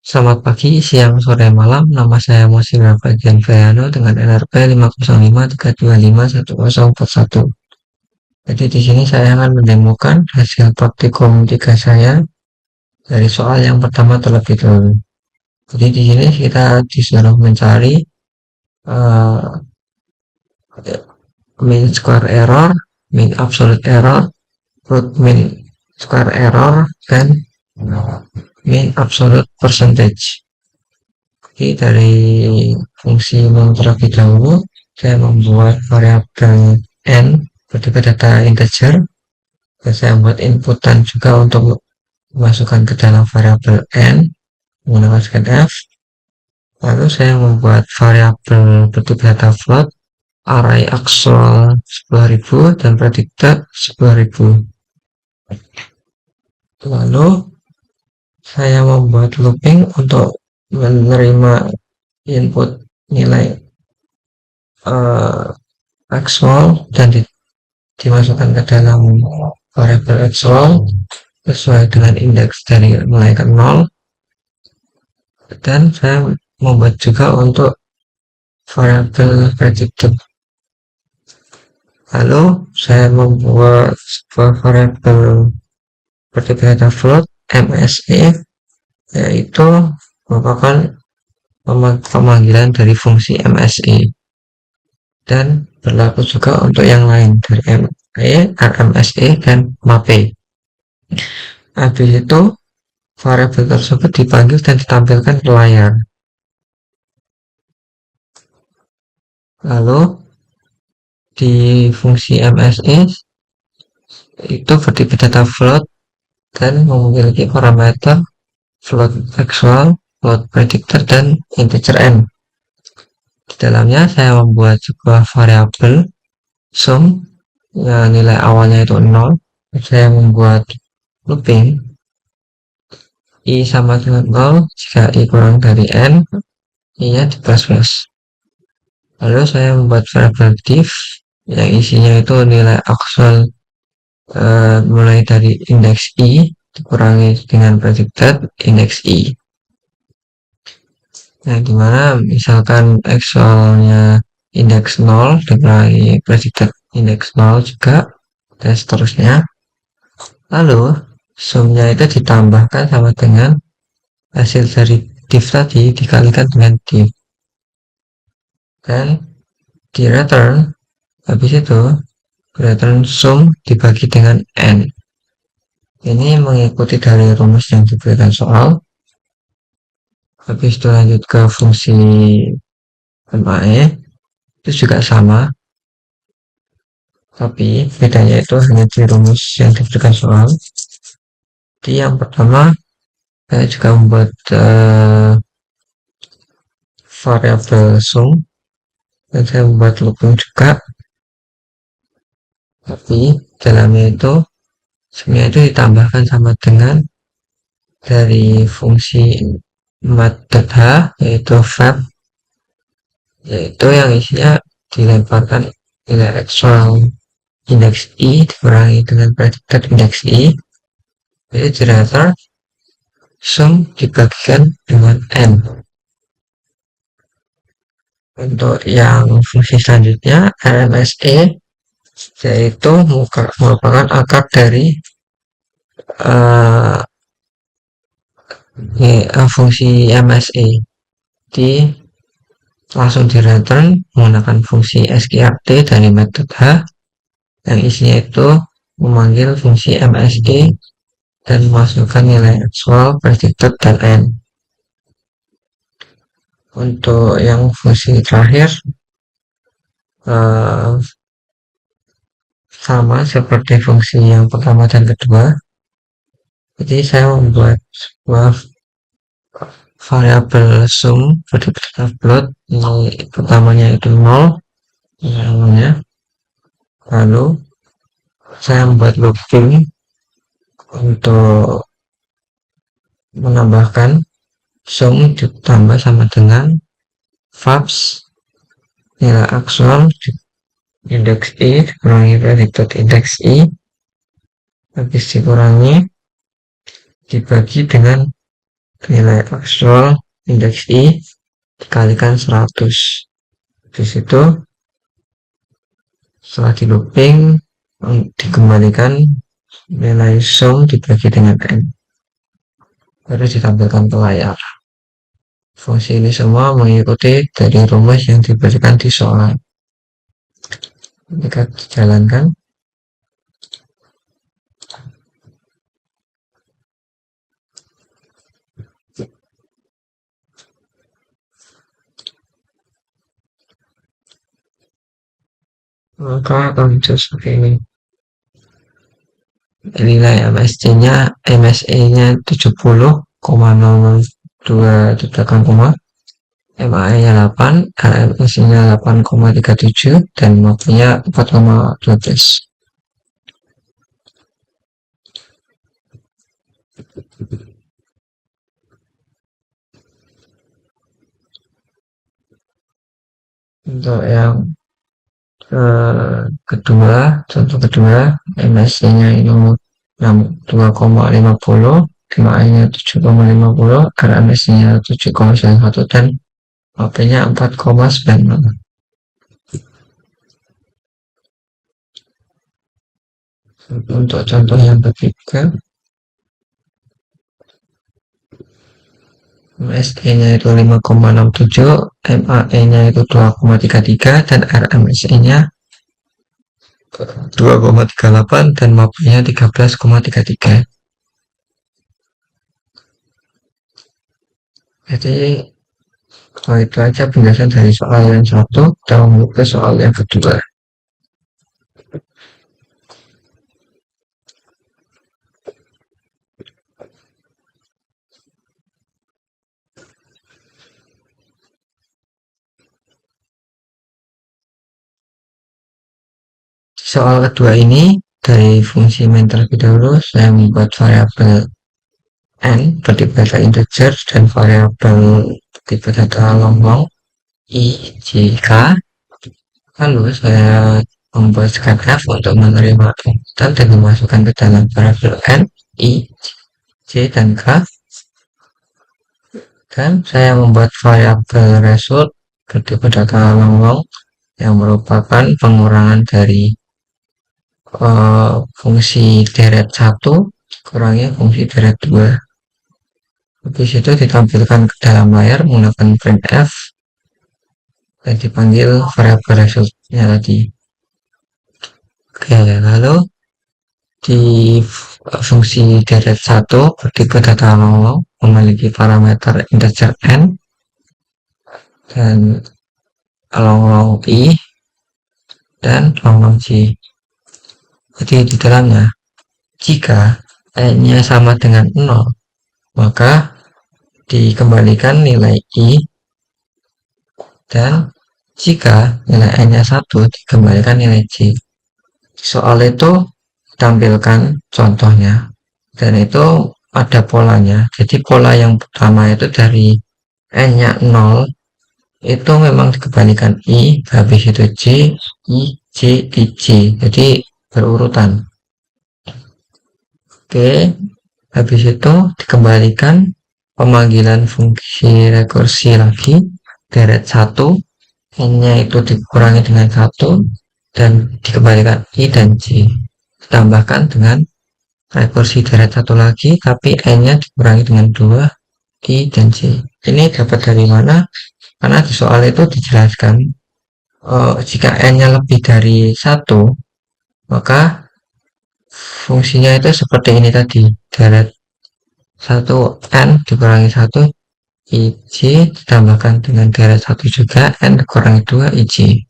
Selamat pagi, siang, sore, malam. Nama saya Monsignor Bagian Feano dengan NRP 50532510041. Jadi di sini saya akan mendemokan hasil praktikum 3 saya dari soal yang pertama terlebih dahulu. Jadi di sini kita disuruh mencari uh, mean square error, mean absolute error, root mean square error, dan mean absolute percentage. Jadi dari fungsi yang terlebih dahulu, saya membuat variabel n bertipe data integer, dan saya membuat inputan juga untuk memasukkan ke dalam variabel n menggunakan scanf. Lalu saya membuat variabel bertipe data float, array actual 10.000 dan predicted 10.000. Lalu saya membuat looping untuk menerima input nilai actual dan dimasukkan ke dalam variabel actual sesuai dengan indeks dari mulai ke 0. Dan saya membuat juga untuk variabel predicted. Lalu saya membuat sebuah variabel bertipe data float MSE, yaitu merupakan pemanggilan dari fungsi MSE, dan berlaku juga untuk yang lain dari RMSE dan MAPE. Habis itu variabel tersebut dipanggil dan ditampilkan ke layar. Lalu di fungsi MSE itu bertipe data float dan memiliki parameter float actual, float predictor, dan integer n. Di dalamnya saya membuat sebuah variabel sum, ya, nilai awalnya itu 0. Saya membuat looping i sama dengan 0 jika i kurang dari n, i nya di plus. Lalu saya membuat variabel div yang isinya itu nilai actual mulai dari indeks i dikurangi dengan predicted indeks i. Nah, dimana misalkan actualnya indeks 0 dikurangi predicted indeks 0 juga, dan seterusnya. Lalu sumnya itu ditambahkan sama dengan hasil dari div tadi dikalikan dengan div, dan di return habis itu return sum dibagi dengan n. Ini mengikuti dari rumus yang diberikan soal. Habis itu lanjut ke fungsi MAE, itu juga sama, tapi bedanya itu hanya di rumus yang diberikan soal. Di yang pertama saya juga membuat variabel sum, dan saya membuat looping juga, tapi dalamnya itu sumnya itu ditambahkan sama dengan dari fungsi mat.h, yaitu fab, yaitu yang isinya dilemparkan nilai actual indeks i dikurangi dengan predicted indeks i, jadi ternyata sum dibagikan dengan n. Untuk yang fungsi selanjutnya RMSE, yaitu merupakan akar dari fungsi MSE, di langsung di return menggunakan fungsi sqrt dari metode h yang isinya itu memanggil fungsi MSE dan memasukkan nilai actual, predicted, dan n. Untuk yang fungsi terakhir sama seperti fungsi yang pertama dan kedua. Jadi saya membuat sebuah variabel sum bertipe data float, nilai pertamanya itu 0 namanya. Lalu saya membuat looping untuk menambahkan sum ditambah sama dengan fabs nilai actual indeks i dikurangi predicted indeks i, habis dikurangi dibagi dengan nilai aktual indeks I dikalikan 100. Di situ setelah di looping dikembalikan nilai sum dibagi dengan n, baru ditampilkan ke layar. Fungsi ini semua mengikuti dari rumus yang diberikan di soal. Jika dijalankan, maka akan muncul seperti ini. Nilai MSE-nya 70,002 di belakang koma, MAE-nya 8, RMSE-nya 8,37, dan MAP-nya 4,12. Untuk yang kedua, contoh kedua, MSC-nya itu 2,50, MAE-nya 7,50, RMSC-nya 7,91, dan AP-nya 4,90. Untuk contoh yang ketiga, MSE-nya itu 5,67, MAE-nya itu 2,33, dan RMSE-nya 2,38, dan MAP-nya 13,33. Jadi itu aja penjelasan dari soal yang satu. Kita lanjut ke soal yang kedua. Soal kedua ini dari fungsi main terlebih dahulu, saya membuat variabel n bertipe data integer dan variabel bertipe data long long i, j, k. Lalu saya membuat scanf untuk menerima input dan dimasukkan ke dalam variabel n, i, j, dan k. Dan saya membuat variabel result bertipe data long long yang merupakan pengurangan dari fungsi deret 1 kurangi fungsi deret 2. Habis itu ditampilkan ke dalam layar menggunakan printf dan dipanggil variabel resultnya tadi. Oke, lalu di fungsi deret 1 bertipe data long memiliki parameter integer n dan long i dan long j. Jadi di dalamnya, jika n-nya sama dengan 0, maka dikembalikan nilai i, dan jika nilai n-nya 1, dikembalikan nilai j. Soal itu tampilkan contohnya, dan itu ada polanya. Jadi pola yang pertama itu dari n-nya 0, itu memang dikembalikan i, habis itu j, i, j, i, j. Jadi berurutan. Oke, habis itu dikembalikan pemanggilan fungsi rekursi lagi, deret 1, n-nya itu dikurangi dengan 1, dan dikembalikan i dan j. Ditambahkan dengan rekursi deret 1 lagi, tapi n-nya dikurangi dengan 2, i dan j. Ini dapat dari mana? Karena di soal itu dijelaskan jika n-nya lebih dari 1, maka fungsinya itu seperti ini tadi, deret 1 n dikurangi 1 ij ditambahkan dengan deret 1 juga n dikurangi 2 ij.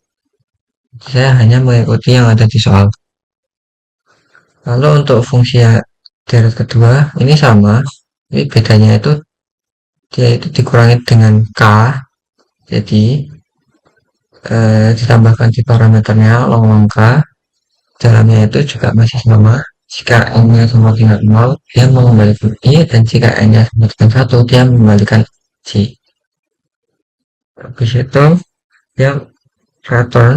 Saya hanya mengikuti yang ada di soal. Lalu untuk fungsi deret kedua ini sama, tapi bedanya itu dia itu dikurangi dengan k, jadi ditambahkan di parameternya long k, dalamnya itu juga masih sama. Jika n-nya sama dengan 0, dia mengembalikan i, dan jika n-nya sama dengan 1, dia mengembalikan j. Habis itu dia return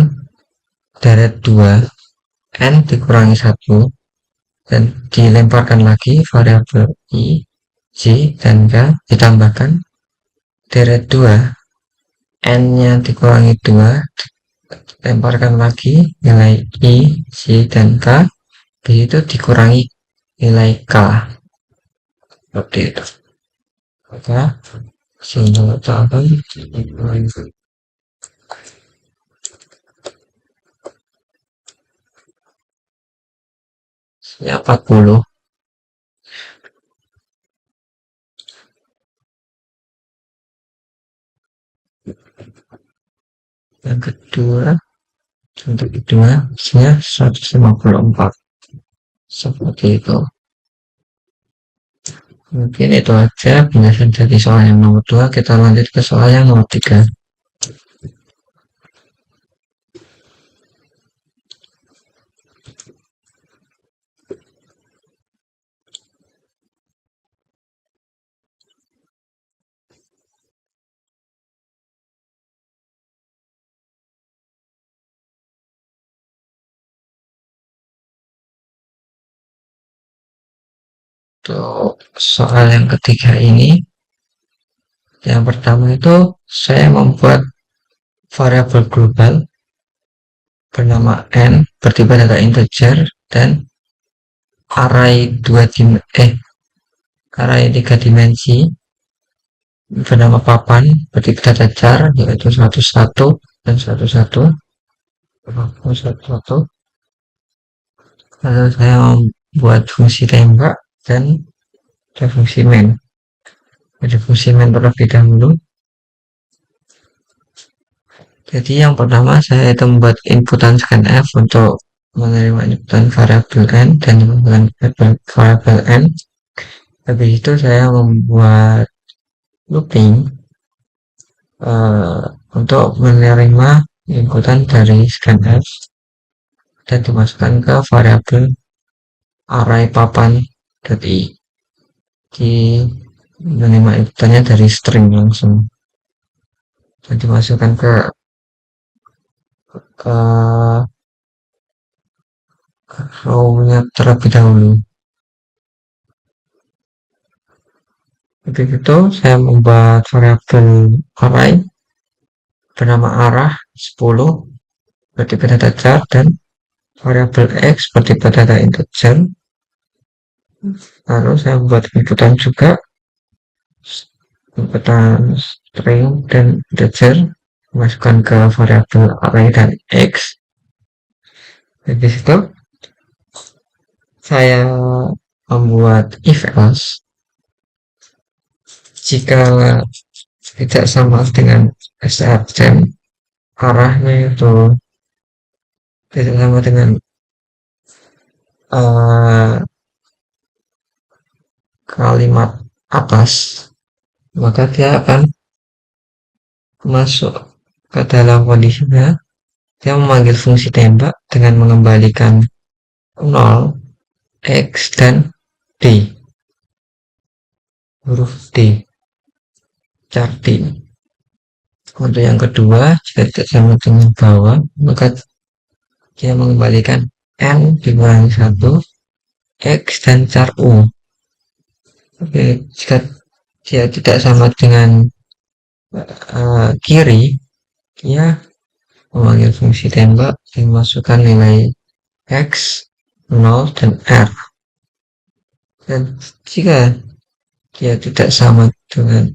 deret 2 n dikurangi 1 dan dilemparkan lagi variabel i, j, J dan K ditambahkan deret 2, N-nya dikurangi 2, lemparkan lagi nilai I, J, dan K, itu dikurangi nilai K. Seperti itu. Maka simbol cabang ya 40. Yang kedua, contoh kedua, hasilnya 154. Seperti itu. Mungkin itu aja penjelasan dari soal yang nomor 2. Kita lanjut ke soal yang nomor 3. Untuk soal yang ketiga ini, yang pertama itu saya membuat variabel global bernama n bertipe data integer dan array 3 dimensi bernama papan bertipe data char yaitu 101 dan 11, lalu saya membuat fungsi tembak dan ada fungsi main. Ada fungsi main terlebih dahulu. Jadi yang pertama saya itu membuat inputan scanf untuk menerima inputan variabel n dan inputan variabel n. Habis itu saya membuat looping untuk menerima inputan dari scanf dan dimasukkan ke variabel array papan i. Di menerima inputannya dari string langsung dan dimasukkan ke row-nya terlebih dahulu. Begitu saya membuat variabel array bernama arah 10 bertipe data char dan variabel x bertipe data integer. Lalu saya membuat inputan juga, inputan string dan integer dimasukkan ke variabel array dan x. Di situ saya membuat if else jika tidak sama dengan SRCM arahnya itu tidak sama dengan kalimat atas, maka dia akan masuk ke dalam kondisinya. Dia memanggil fungsi tembak dengan mengembalikan 0, x, dan d, huruf d, char d. Untuk yang kedua, jika tidak sama dengan bawah, maka dia mengembalikan n dikurangi 1, x, dan char u. Oke, jika dia tidak sama dengan kiri, dia memanggil fungsi tembak dan masukkan nilai x, 0, dan r. Dan jika dia tidak sama dengan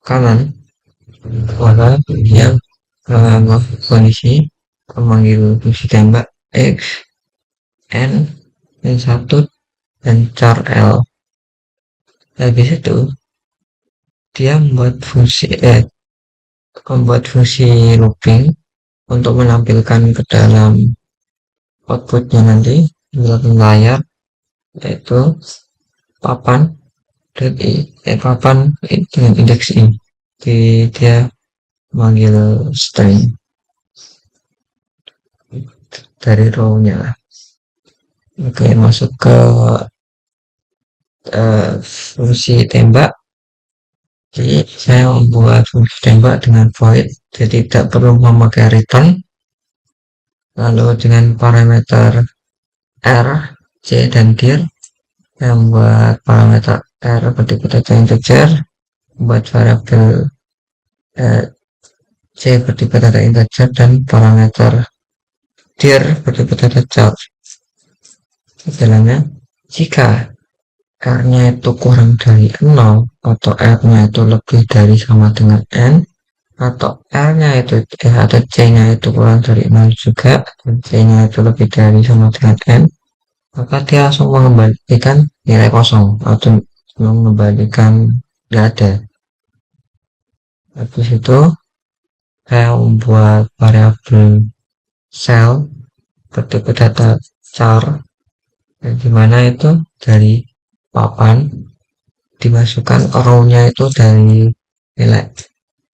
kanan, maka dia kondisi memanggil fungsi tembak x, n, dan 1, dan char l. Habis itu dia membuat fungsi looping untuk menampilkan ke dalam outputnya nanti di belakang layar, yaitu papan dan papan dengan indeks i. Jadi dia manggil string dari row-nya. Oke, masuk ke fungsi tembak. Jadi saya membuat fungsi tembak dengan void, jadi tidak perlu memakai return. Lalu dengan parameter r, c, dan dir, saya membuat parameter R berdikut data integer, buat variabel C berdikut data integer, dan parameter dir berdikut data char. Jalannya, jika R-nya itu kurang dari 0 atau R-nya itu lebih dari sama dengan N, atau R-nya itu atau C-nya itu kurang dari 0 juga, dan C-nya itu lebih dari sama dengan N, maka dia langsung mengembalikan nilai kosong atau mengembalikan nggak ada. Habis itu saya membuat variabel cell berdikut data char, yang dimana itu dari papan dimasukkan row-nya itu dari nilai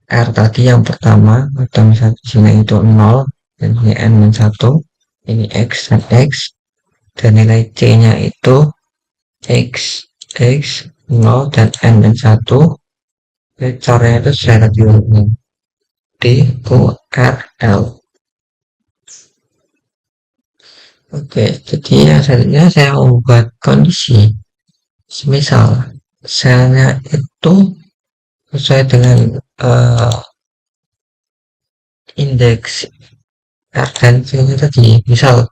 R tadi yang pertama, atau misalnya di sini itu 0 dan ini N min 1, ini X dan X, dan nilai C-nya itu X, X, 0 dan N min 1. Caranya itu secara diurutkan D, O, R, L. Oke, jadi yang selanjutnya saya membuat kondisi. Semisal selnya itu sesuai dengan indeks R dan C-nya tadi. Misal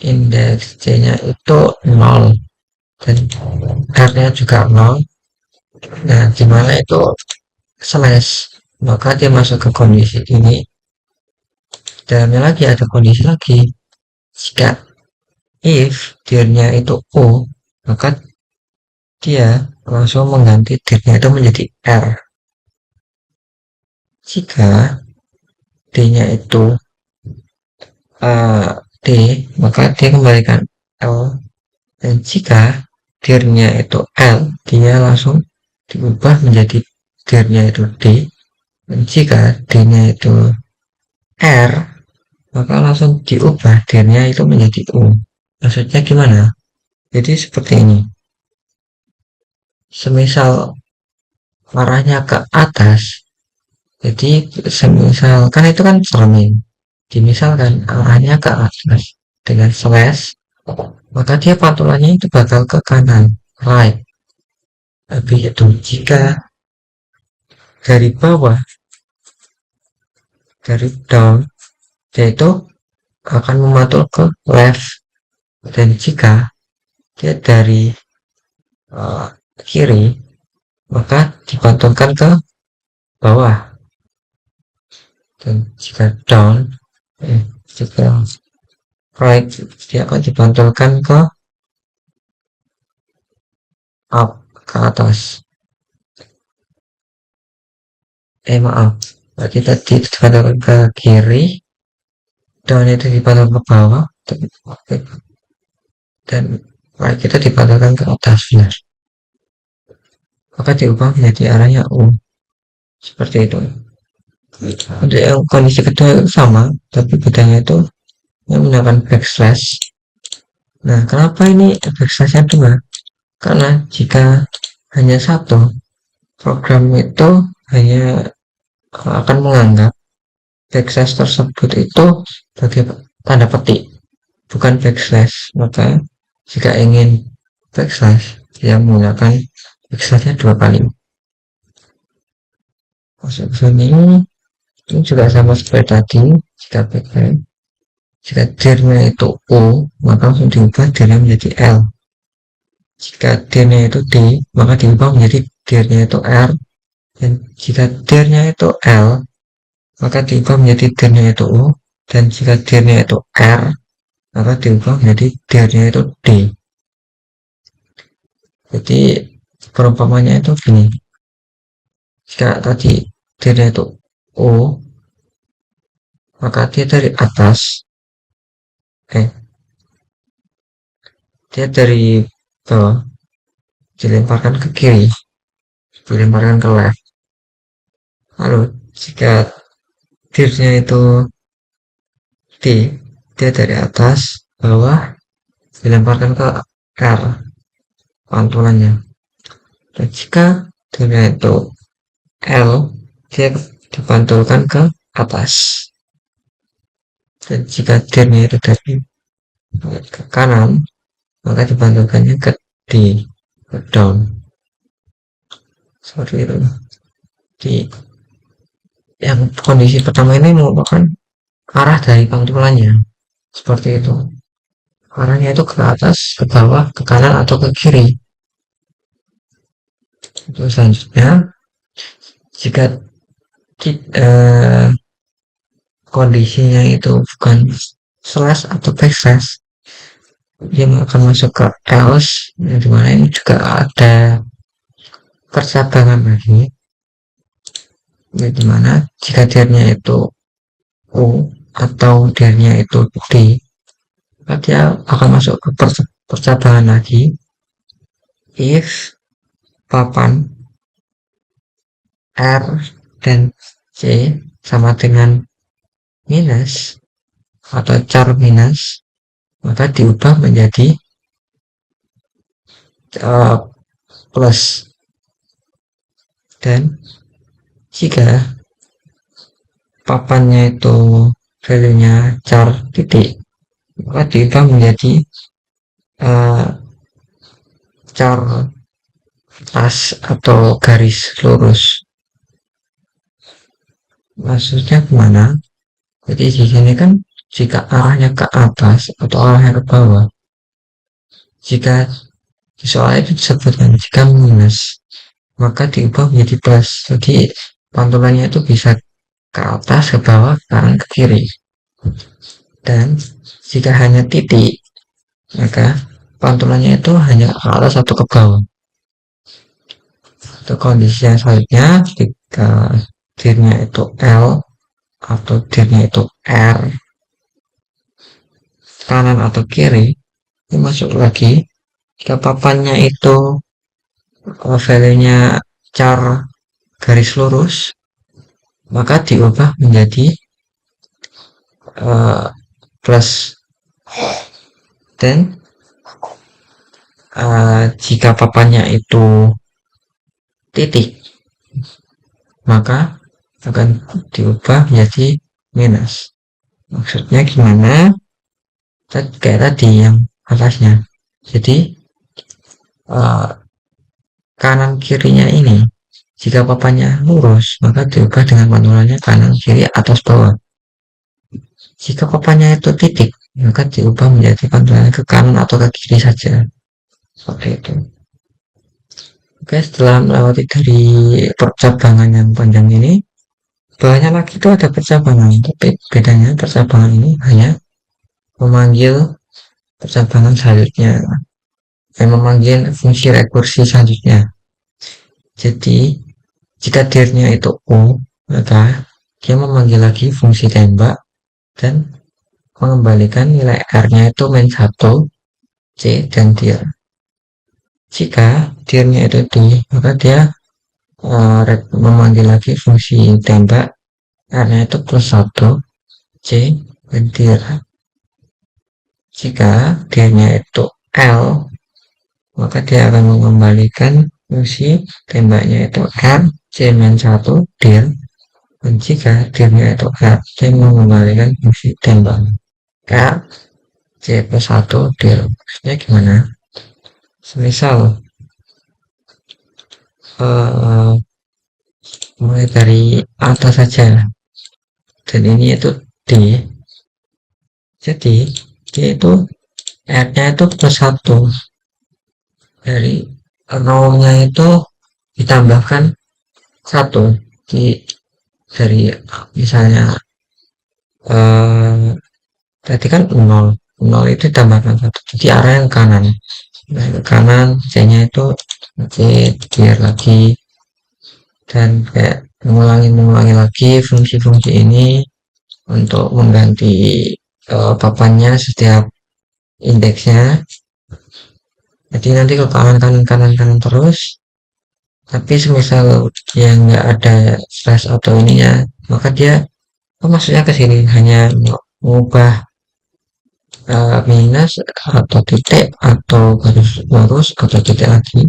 indeks C-nya itu 0 dan R-nya juga 0. Nah, dimana itu slash, maka dia masuk ke kondisi ini. Dalamnya lagi ada kondisi lagi. Jika if dir-nya itu O, maka dia langsung mengganti dir-nya itu menjadi R. Jika D-nya itu D, maka dia kembalikan L. Dan jika dir-nya itu L, dia langsung diubah menjadi dir-nya itu D. Dan jika D-nya itu R, maka langsung diubah dir-nya itu menjadi U. Maksudnya gimana? Jadi seperti ini. Semisal arahnya ke atas, jadi semisal kan itu kan cermin. Dimisalkan arahnya ke atas dengan slash, maka dia pantulannya itu bakal ke kanan, right. Tapi itu jika dari bawah, dari down, yaitu akan memantul ke left. Dan jika dia dari kiri, maka dipantulkan ke bawah. Dan jika down, jika right, dia akan dipantulkan ke up, ke atas. Maaf, berarti tadi dipantulkan ke kiri, down itu dipantulkan ke bawah, dan right itu dipantulkan ke atas, benar. Maka diubah menjadi arahnya U, seperti itu. Untuk yang kondisi kedua itu sama, tapi bedanya itu yang menggunakan backslash. Nah, kenapa ini backslashnya 2? Karena jika hanya satu, program itu hanya akan menganggap backslash tersebut itu sebagai tanda petik, bukan backslash. Maka jika ingin backslash, dia menggunakan backslashnya 2 kali. Masuk ke sini, ini juga sama seperti tadi. Jika backslash, jika dir-nya itu O, maka langsung diubah dir-nya menjadi L. Jika dir-nya itu D, maka diubah menjadi dir-nya itu R. Dan jika dir-nya itu L, maka diubah menjadi dir-nya itu U. Dan jika dir-nya itu R, maka diubah menjadi dir-nya itu D. Jadi perumpamannya itu gini. Jika tadi dir-nya itu O, maka dia dari atas, dia dari bawah dilemparkan ke kiri, dilemparkan ke left. Lalu jika dir-nya itu D, dia dari atas bawah dilemparkan ke R pantulannya. Dan jika dir-nya itu L, dia dipantulkan ke atas. Dan jika dir-nya itu dari ke kanan, maka dipantulkannya ke D, ke down. seperti itu. Di yang kondisi pertama ini merupakan arah dari pantulannya, seperti itu. Arahnya itu ke atas, ke bawah, ke kanan, atau ke kiri. Itu selanjutnya, jika kondisinya itu bukan slash atau backslash, dia akan masuk ke else, yang dimana ini juga ada percabangan lagi, yang dimana jika dirnya itu U atau dirnya itu D, maka dia akan masuk ke percabangan lagi if papan R dan C sama dengan minus atau char minus, maka diubah menjadi plus. Dan jika papannya itu value-nya char titik, maka diubah menjadi char as atau garis lurus. Maksudnya kemana? Jadi di sini kan jika arahnya ke atas atau arahnya ke bawah, jika di soal itu disebutkan jika minus, maka diubah menjadi plus. Jadi pantulannya itu bisa ke atas, ke bawah, ke kanan, ke kiri. Dan jika hanya titik, maka pantulannya itu hanya ke atas atau ke bawah. Untuk kondisi yang selanjutnya, jika dirnya itu L atau dirnya itu R, kanan atau kiri, ini masuk lagi. Jika papannya itu value-nya char garis lurus, maka diubah menjadi plus. Dan jika papannya itu titik, maka akan diubah menjadi minus. Maksudnya gimana? Kayak tadi yang atasnya. Jadi kanan kirinya ini, jika papannya lurus, maka diubah dengan pantulannya kanan kiri atas bawah. Jika papannya itu titik, maka diubah menjadi pantulannya ke kanan atau ke kiri saja. Seperti itu. Oke, setelah melewati dari percabangan yang panjang ini, bawahnya lagi itu ada percabangan, tapi bedanya percabangan ini hanya memanggil percabangan selanjutnya, memanggil fungsi rekursi selanjutnya. Jadi jika dirnya itu U, maka dia memanggil lagi fungsi tembak dan mengembalikan nilai R-nya itu min 1, C, dan dir. Jika dirnya itu D, maka dia memanggil lagi fungsi tembak, R-nya itu plus 1, C, dan dir. Jika dirnya itu L, maka dia akan mengembalikan fungsi tembaknya itu R, C min 1, dir. Dan jika dirnya itu R, dia mengembalikan fungsi tembak R, C plus 1, dir. Maksudnya gimana? Semisal mulai dari atas saja, dan ini itu D, jadi D itu R-nya itu plus 1, dari nolnya itu ditambahkan 1 dari misalnya tadi kan 0 itu ditambahkan 1, jadi arah yang kanan. Nah, ke kanan, C-nya itu C, dir lagi, dan kayak mengulangi lagi fungsi-fungsi ini untuk mengganti papannya setiap indeksnya. Jadi nanti ke kanan terus, tapi semisal yang nggak ada slash atau ininya, maka dia maksudnya ke sini hanya mengubah minus atau titik atau garis lurus atau titik lagi.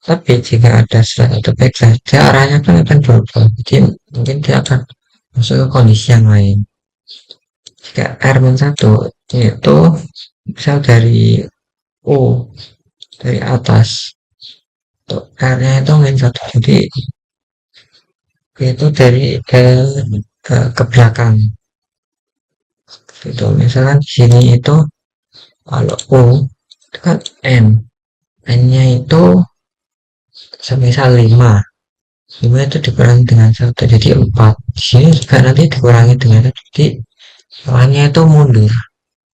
Tapi jika ada slash atau backslash, dia arahnya kan akan berubah. Jadi mungkin dia akan masuk ke kondisi yang lain. Jika R-1 itu misal dari U, dari atas, R-nya itu min satu, jadi itu dari ke belakang. Itu misalkan di sini itu kalau U itu kan N, N-nya itu semisal 5, 5 itu dikurangi dengan 1 jadi 4. Di sini juga nanti dikurangi dengan 1, jadi soalnya itu mundur.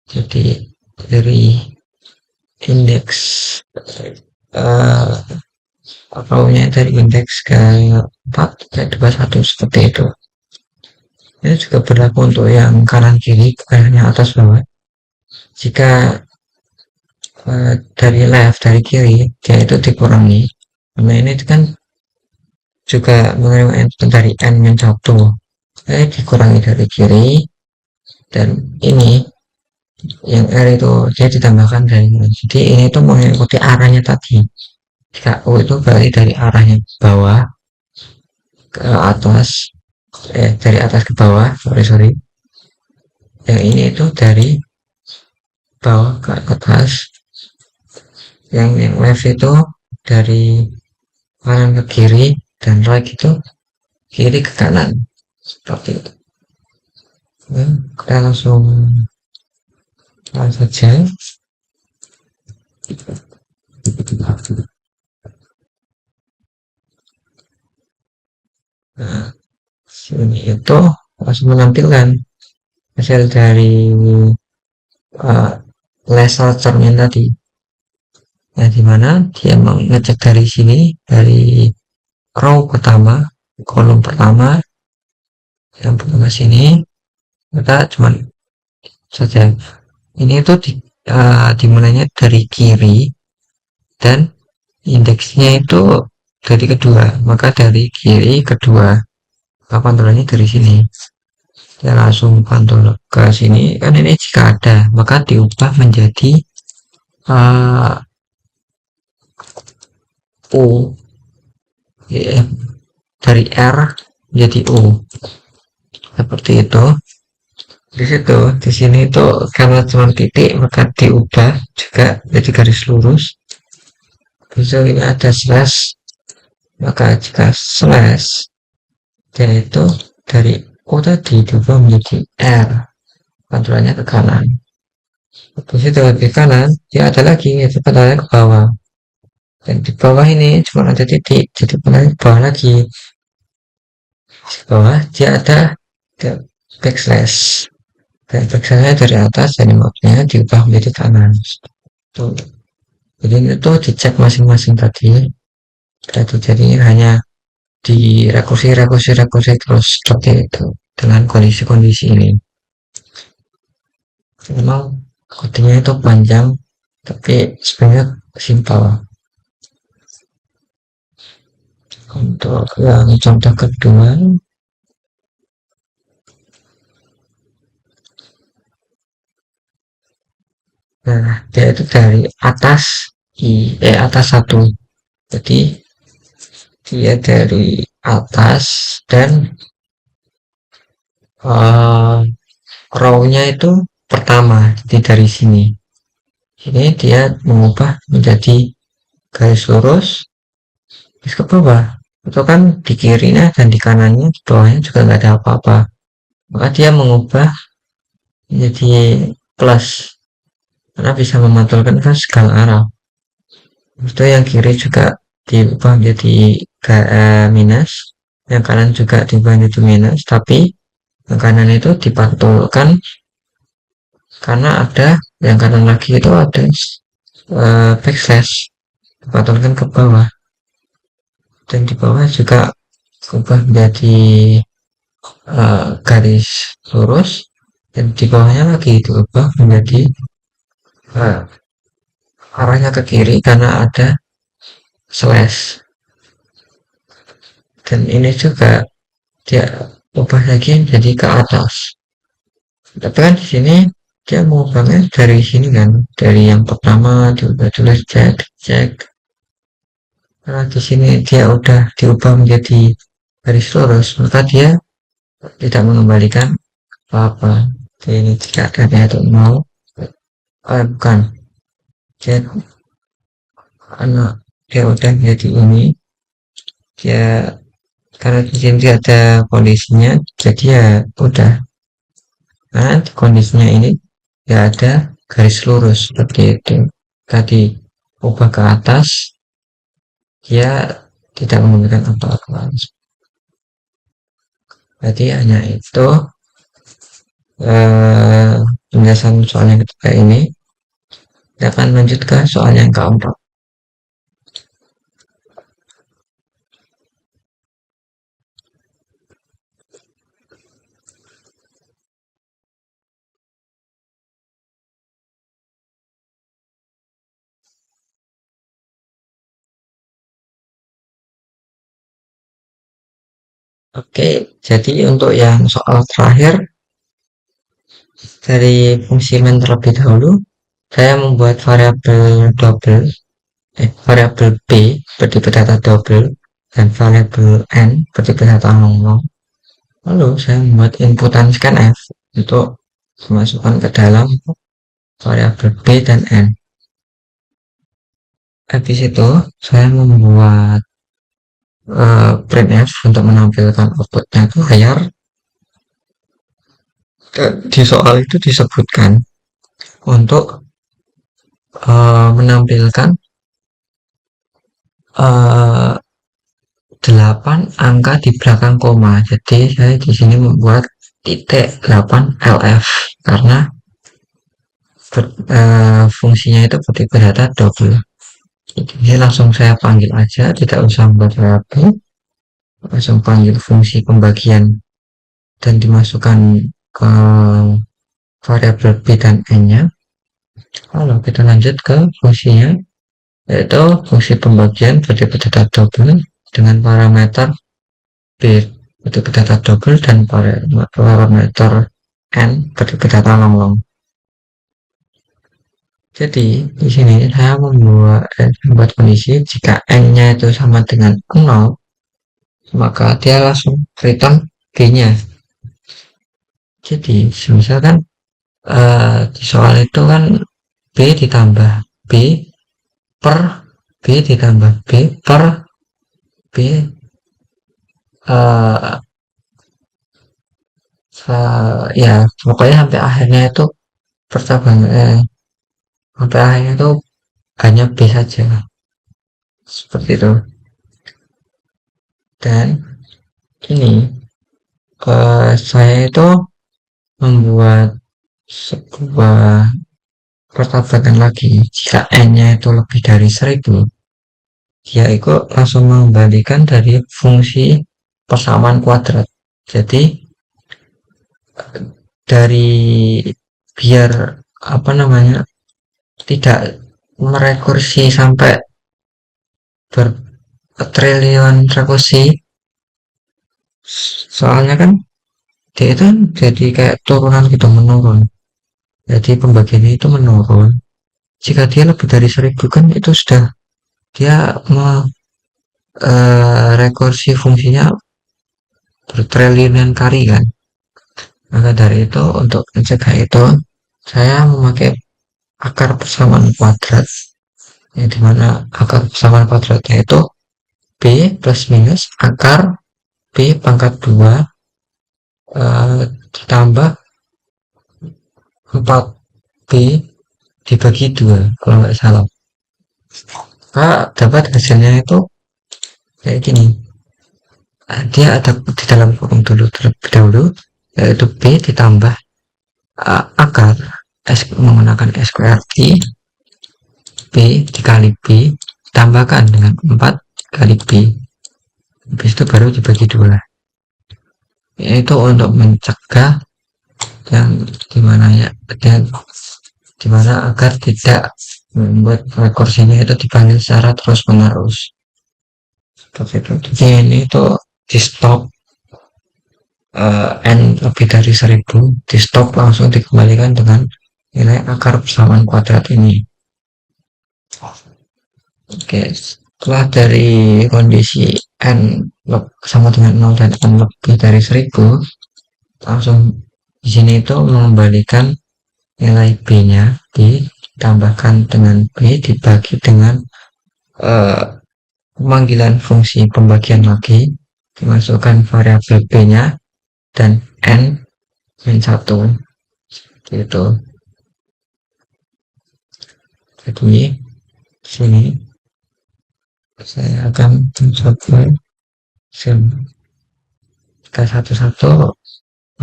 Jadi dari indeks uh, nya dari indeks ke 4 ke 21 seperti itu. Ini juga berlaku untuk yang kanan kiri, bukan hanya atas bawah. Jika dari left, dari kiri, dia itu dikurangi. Nah ini kan juga mengenai dari n min 1. Dikurangi dari kiri, dan ini yang R itu dia ditambahkan dari kiri. Jadi ini tuh mengikuti arahnya tadi. Jika U itu berarti dari arahnya bawah ke atas, dari atas ke bawah, sorry. Yang ini itu dari bawah ke atas, yang left itu dari kanan ke kiri, dan right itu kiri ke kanan, seperti itu. Kita langsung saja. Nah, sini itu langsung menampilkan hasil dari laser cermin tadi. Nah, dimana dia mengecek dari sini, dari row pertama, kolom pertama, yang pertama sini, kita cuman saja. Ini tuh dimulainya dari kiri, dan indeksnya itu dari kedua, maka dari kiri kedua, pantulannya dari sini. Kita langsung pantul ke sini, kan ini jika ada, maka diubah menjadi U, ya, dari R menjadi U, seperti itu. Di situ, di sini itu karena cuma titik, maka diubah juga jadi garis lurus. Bisa ini ada slash, maka jika slash, dia itu dari O tadi diubah menjadi R, pantulannya ke kanan. Di situ ke kanan, dia ada lagi, itu pantulannya ke bawah. Dan di bawah ini cuma ada titik, jadi pantulannya ke bawah lagi. Di bawah dia ada backslash, dan backslashnya dari atas, dan mapnya diubah menjadi kanan. Tuh. Jadi itu dicek masing-masing tadi. Jadi hanya di rekursi terus seperti itu dengan kondisi-kondisi ini. Memang kodenya itu panjang, tapi sebenarnya simpel. Untuk yang contoh kedua, nah dia itu dari atas atas satu, jadi dia dari atas, dan row-nya itu pertama, jadi dari sini. Ini dia mengubah menjadi garis lurus, terus ke bawah. Itu kan di kirinya dan di kanannya, di bawahnya juga nggak ada apa-apa. Maka dia mengubah menjadi plus, karena bisa memantulkan ke segala arah. Itu yang kiri juga diubah menjadi minus, yang kanan juga diubah menjadi minus, tapi yang kanan itu dipantulkan karena ada yang kanan lagi itu ada backslash, dipantulkan ke bawah, dan di bawah juga berubah menjadi garis lurus, dan di bawahnya lagi diubah menjadi arahnya ke kiri karena ada slash, dan ini juga dia ubah lagi jadi ke atas. Tapi kan di sini dia mengubahnya dari sini kan, dari yang pertama diubah tulis cek. Karena di sini dia udah diubah menjadi garis lurus, maka dia tidak mengembalikan apa-apa. Jadi ini jika ada itu bukan, dia karena dia udah jadi ini, dia karena di sini ada kondisinya, jadi ya udah. Nah, di kondisinya ini ya ada garis lurus seperti itu. Tadi ubah ke atas, dia tidak memberikan apa-apa. Jadi hanya itu penjelasan soal yang ketiga ini. Kita akan lanjut ke soal yang keempat. Oke, jadi untuk yang soal terakhir dari fungsi main terlebih dahulu, saya membuat variabel b berdiri data double dan variabel n berdiri data long. Lalu saya membuat inputan scanf untuk dimasukkan ke dalam variabel b dan n. Habis itu saya membuat printf untuk menampilkan outputnya itu layar. Di soal itu disebutkan untuk menampilkan 8 angka di belakang koma. Jadi saya di sini membuat titik 8 LF karena fungsinya itu berdiri data double. Jadi langsung saya panggil aja, tidak usah membuat variabel, langsung panggil fungsi pembagian dan dimasukkan ke variabel b dan n-nya. Lalu kita lanjut ke fungsinya, yaitu fungsi pembagian berdiri data double dengan parameter b berdiri data double dan parameter n berdiri data long. Jadi di sini saya membuat kondisi jika n-nya itu sama dengan 0, maka dia langsung return b-nya. Jadi misalkan di soal itu kan b ditambah b per b ditambah b per b ya pokoknya sampai akhirnya itu sampai akhirnya itu hanya b saja seperti itu. Dan ini saya itu membuat sebuah pertabatan lagi. Jika n-nya itu lebih dari 1000, dia itu langsung mengembalikan dari fungsi persamaan kuadrat. Jadi dari biar tidak merekursi sampai bertriliun rekursi, soalnya kan dia itu jadi kayak turunan gitu, menurun. Jadi pembagiannya itu menurun. Jika dia lebih dari 1000 kan itu sudah dia rekursi fungsinya bertriliunan kali kan. Maka dari itu untuk mencegah itu saya memakai akar persamaan kuadrat, yang dimana akar persamaan kuadratnya itu b plus minus akar b pangkat 2 ditambah 4b dibagi 2 kalau nggak salah. Maka dapat hasilnya itu kayak gini. Dia ada di dalam kurung dulu terlebih dahulu, yaitu b ditambah akar menggunakan sqrt b dikali b ditambahkan dengan 4 kali b, habis itu baru dibagi 2. Itu untuk mencegah yang dimana agar tidak membuat rekursinya itu dipanggil secara terus menerus seperti itu. Jadi ini itu di stop n lebih dari 1000, di stop langsung dikembalikan dengan nilai akar persamaan kuadrat ini. Oke, setelah dari kondisi n sama dengan 0 dan n lebih dari 1000, langsung di sini itu mengembalikan nilai b-nya, b ditambahkan dengan b dibagi dengan pemanggilan fungsi pembagian lagi, dimasukkan variabel b-nya dan n min 1 gitu. Jadi sini saya akan mencoba jika satu-satu,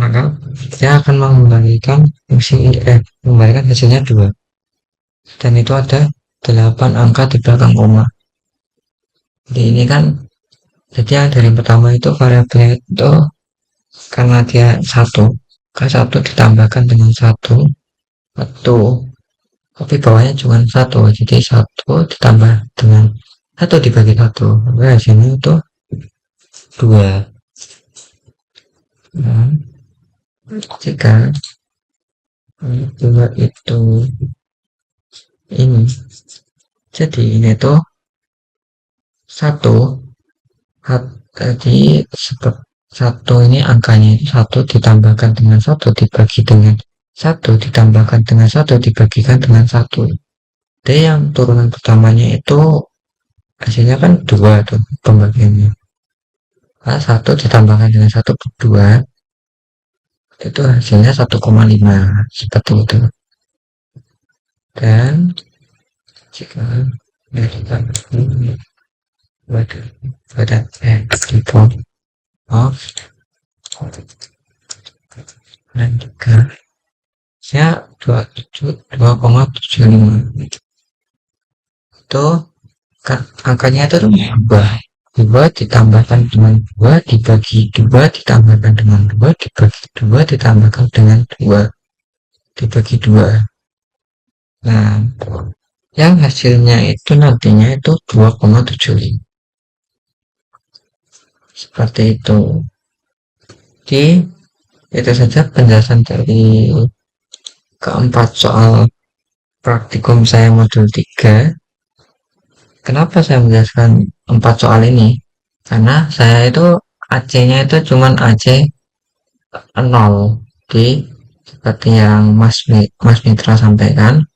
maka dia akan mengembalikan fungsi mengembalikan hasilnya 2, dan itu ada 8 angka di belakang koma. Jadi ini kan, jadi yang dari pertama itu variabel itu karena dia 1, K1 ditambahkan dengan 1, tapi bawahnya cuma 1, jadi 1 ditambah dengan 1 dibagi 1, maka hasilnya itu 2. Nah, jika 2 itu ini, jadi ini tuh 1, jadi sebab 1 ini angkanya itu 1 ditambahkan dengan 1 dibagi dengan 1 ditambahkan dengan 1 dibagikan dengan 1. Jadi yang turunan pertamanya itu hasilnya kan 2 tuh pembagiannya. Nah, 1 ditambahkan dengan 1 per 2 itu hasilnya 1,5 seperti itu. Dan jika dari ini pada default of dan juga ya 2,75 itu kan angkanya itu 2 ditambahkan dengan 2 dibagi 2 ditambahkan dengan 2 dibagi 2 ditambahkan dengan 2 dibagi 2. Nah, yang hasilnya itu nantinya itu 2,75 seperti itu. Jadi itu saja penjelasan dari keempat soal praktikum saya modul 3. Kenapa saya menjelaskan 4 soal ini? Karena saya itu AC-nya itu cuman AC 0. Jadi seperti yang Mas Mitra sampaikan,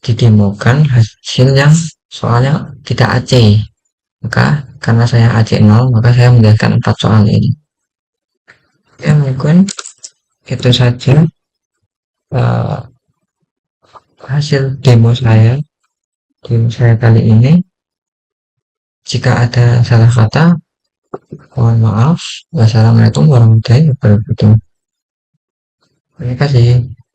didemokan hasil yang soalnya tidak AC. Maka karena saya AC 0, maka saya menjelaskan 4 soal ini. Ya, mungkin itu saja hasil demo saya kali ini. Jika ada salah kata, mohon maaf. Wassalamualaikum warahmatullahi wabarakatuh. Terima kasih.